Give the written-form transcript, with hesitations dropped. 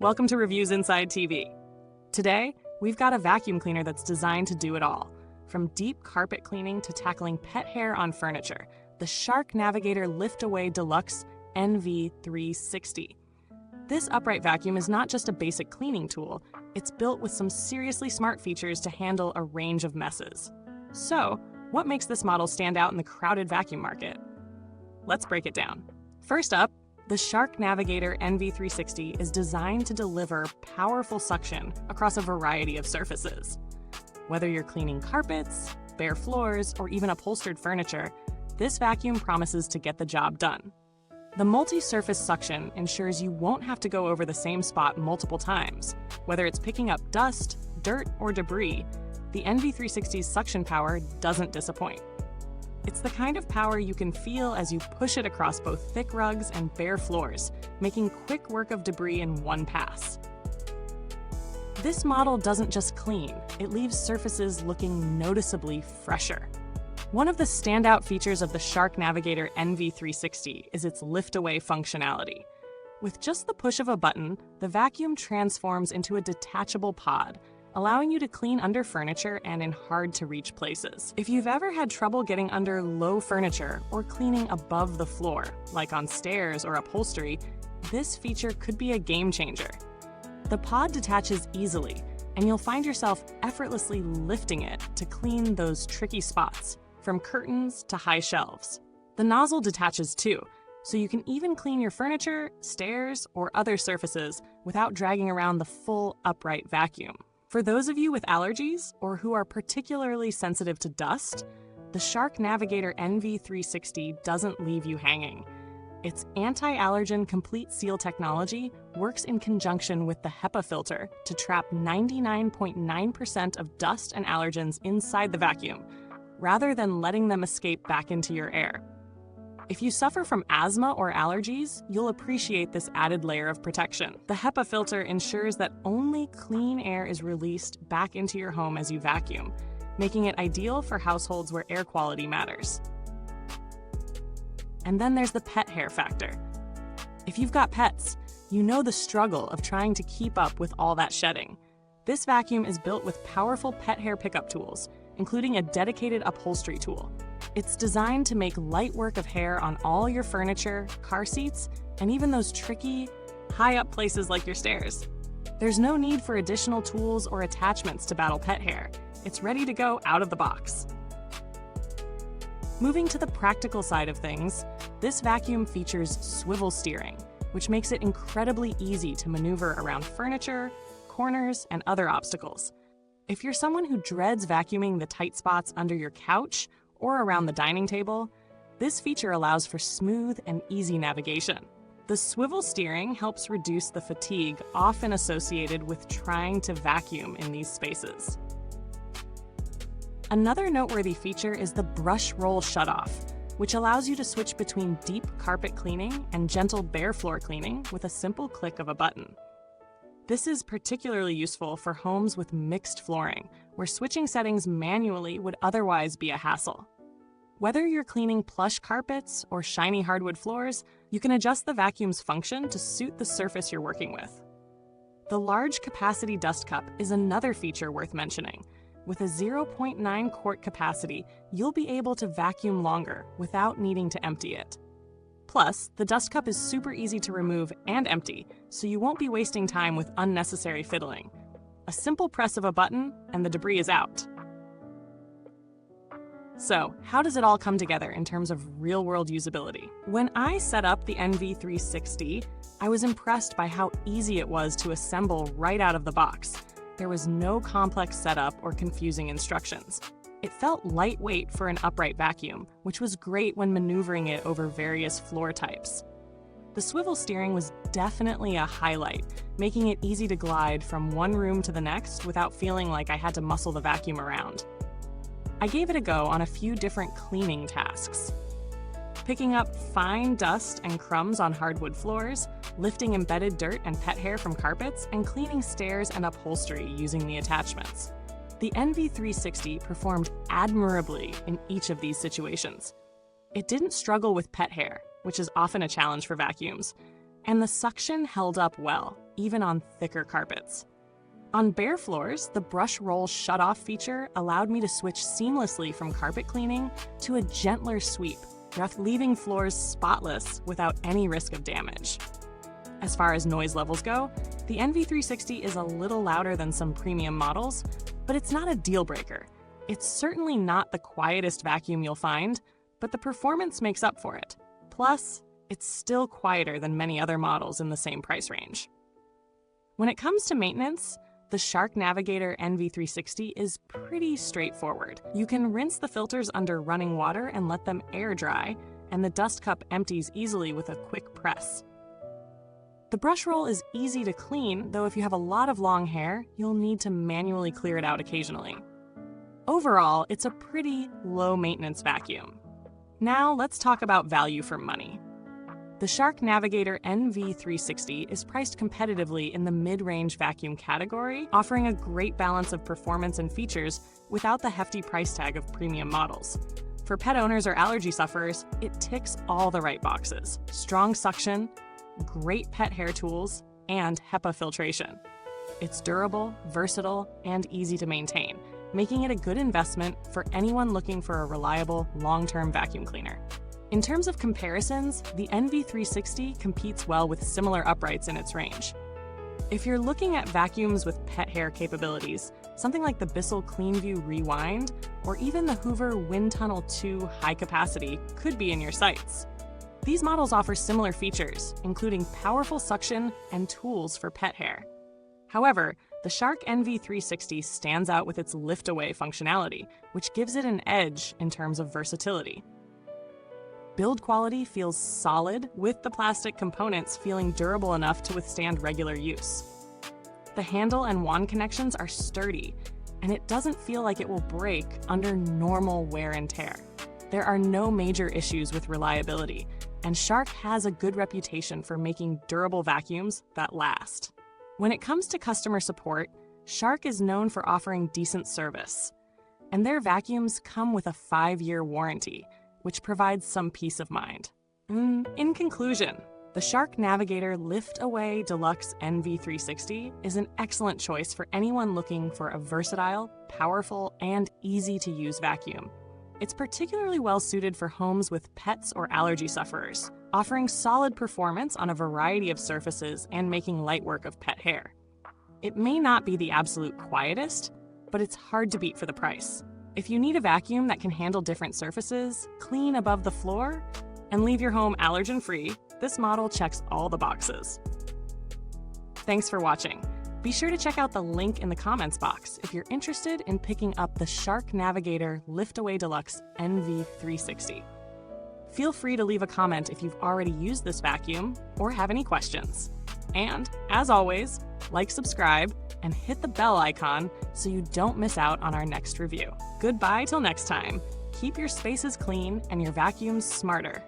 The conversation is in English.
Welcome to Reviewsinsidetv. Today, we've got a vacuum cleaner that's designed to do it all. From deep carpet cleaning to tackling pet hair on furniture, the Shark Navigator Lift-Away Deluxe NV360. This upright vacuum is not just a basic cleaning tool, it's built with some seriously smart features to handle a range of messes. So, what makes this model stand out in the crowded vacuum market? Let's break it down. First up, the Shark Navigator NV360 is designed to deliver powerful suction across a variety of surfaces. Whether you're cleaning carpets, bare floors, or even upholstered furniture, this vacuum promises to get the job done. The multi-surface suction ensures you won't have to go over the same spot multiple times. Whether it's picking up dust, dirt, or debris, the NV360's suction power doesn't disappoint. It's the kind of power you can feel as you push it across both thick rugs and bare floors, making quick work of debris in one pass. This model doesn't just clean, it leaves surfaces looking noticeably fresher. One of the standout features of the Shark Navigator NV360 is its lift-away functionality. With just the push of a button, the vacuum transforms into a detachable pod, allowing you to clean under furniture and in hard-to-reach places. If you've ever had trouble getting under low furniture or cleaning above the floor, like on stairs or upholstery, this feature could be a game changer. The pod detaches easily, and you'll find yourself effortlessly lifting it to clean those tricky spots, from curtains to high shelves. The nozzle detaches too, so you can even clean your furniture, stairs, or other surfaces without dragging around the full upright vacuum. For those of you with allergies or who are particularly sensitive to dust, the Shark Navigator NV360 doesn't leave you hanging. Its Anti-Allergen Complete Seal Technology works in conjunction with the HEPA filter to trap 99.9% of dust and allergens inside the vacuum, rather than letting them escape back into your air. If you suffer from asthma or allergies, you'll appreciate this added layer of protection. The HEPA filter ensures that only clean air is released back into your home as you vacuum, making it ideal for households where air quality matters. And then there's the pet hair factor. If you've got pets, you know the struggle of trying to keep up with all that shedding. This vacuum is built with powerful pet hair pickup tools, including a dedicated upholstery tool. It's designed to make light work of hair on all your furniture, car seats, and even those tricky, high-up places like your stairs. There's no need for additional tools or attachments to battle pet hair. It's ready to go out of the box. Moving to the practical side of things, this vacuum features swivel steering, which makes it incredibly easy to maneuver around furniture, corners, and other obstacles. If you're someone who dreads vacuuming the tight spots under your couch or around the dining table, this feature allows for smooth and easy navigation. The swivel steering helps reduce the fatigue often associated with trying to vacuum in these spaces. Another noteworthy feature is the brush roll shutoff, which allows you to switch between deep carpet cleaning and gentle bare floor cleaning with a simple click of a button. This is particularly useful for homes with mixed flooring, where switching settings manually would otherwise be a hassle. Whether you're cleaning plush carpets or shiny hardwood floors, you can adjust the vacuum's function to suit the surface you're working with. The large capacity dust cup is another feature worth mentioning. With a 0.9 quart capacity, you'll be able to vacuum longer without needing to empty it. Plus, the dust cup is super easy to remove and empty, so you won't be wasting time with unnecessary fiddling. A simple press of a button, and the debris is out. So, how does it all come together in terms of real-world usability? When I set up the NV360, I was impressed by how easy it was to assemble right out of the box. There was no complex setup or confusing instructions. It felt lightweight for an upright vacuum, which was great when maneuvering it over various floor types. The swivel steering was definitely a highlight, making it easy to glide from one room to the next without feeling like I had to muscle the vacuum around. I gave it a go on a few different cleaning tasks. Picking up fine dust and crumbs on hardwood floors, lifting embedded dirt and pet hair from carpets, and cleaning stairs and upholstery using the attachments. The NV360 performed admirably in each of these situations. It didn't struggle with pet hair, which is often a challenge for vacuums, and the suction held up well, even on thicker carpets. On bare floors, the brush roll shut-off feature allowed me to switch seamlessly from carpet cleaning to a gentler sweep, leaving floors spotless without any risk of damage. As far as noise levels go, the NV360 is a little louder than some premium models, but it's not a deal breaker. It's certainly not the quietest vacuum you'll find, but the performance makes up for it. Plus, it's still quieter than many other models in the same price range. When it comes to maintenance, the Shark Navigator NV360 is pretty straightforward. You can rinse the filters under running water and let them air dry, and the dust cup empties easily with a quick press. The brush roll is easy to clean, though if you have a lot of long hair, you'll need to manually clear it out occasionally. Overall, it's a pretty low-maintenance vacuum. Now let's talk about value for money. The Shark Navigator NV360 is priced competitively in the mid-range vacuum category, offering a great balance of performance and features without the hefty price tag of premium models. For pet owners or allergy sufferers, it ticks all the right boxes: strong suction, great pet hair tools, and HEPA filtration. It's durable, versatile, and easy to maintain, making it a good investment for anyone looking for a reliable, long-term vacuum cleaner. In terms of comparisons, the NV360 competes well with similar uprights in its range. If you're looking at vacuums with pet hair capabilities, something like the Bissell CleanView Rewind or even the Hoover Wind Tunnel 2 High Capacity could be in your sights. These models offer similar features, including powerful suction and tools for pet hair. However, the Shark NV360 stands out with its lift-away functionality, which gives it an edge in terms of versatility. Build quality feels solid, with the plastic components feeling durable enough to withstand regular use. The handle and wand connections are sturdy, and it doesn't feel like it will break under normal wear and tear. There are no major issues with reliability, and Shark has a good reputation for making durable vacuums that last. When it comes to customer support, Shark is known for offering decent service, and their vacuums come with a 5-year warranty, which provides some peace of mind. In conclusion, the Shark Navigator Lift-Away Deluxe NV360 is an excellent choice for anyone looking for a versatile, powerful, and easy-to-use vacuum. It's particularly well-suited for homes with pets or allergy sufferers, offering solid performance on a variety of surfaces and making light work of pet hair. It may not be the absolute quietest, but it's hard to beat for the price. If you need a vacuum that can handle different surfaces, clean above the floor, and leave your home allergen-free, this model checks all the boxes. Thanks for watching. Be sure to check out the link in the comments box if you're interested in picking up the Shark Navigator Lift-Away Deluxe NV360. Feel free to leave a comment if you've already used this vacuum or have any questions. And, as always, like, subscribe, and hit the bell icon so you don't miss out on our next review. Goodbye till next time. Keep your spaces clean and your vacuums smarter.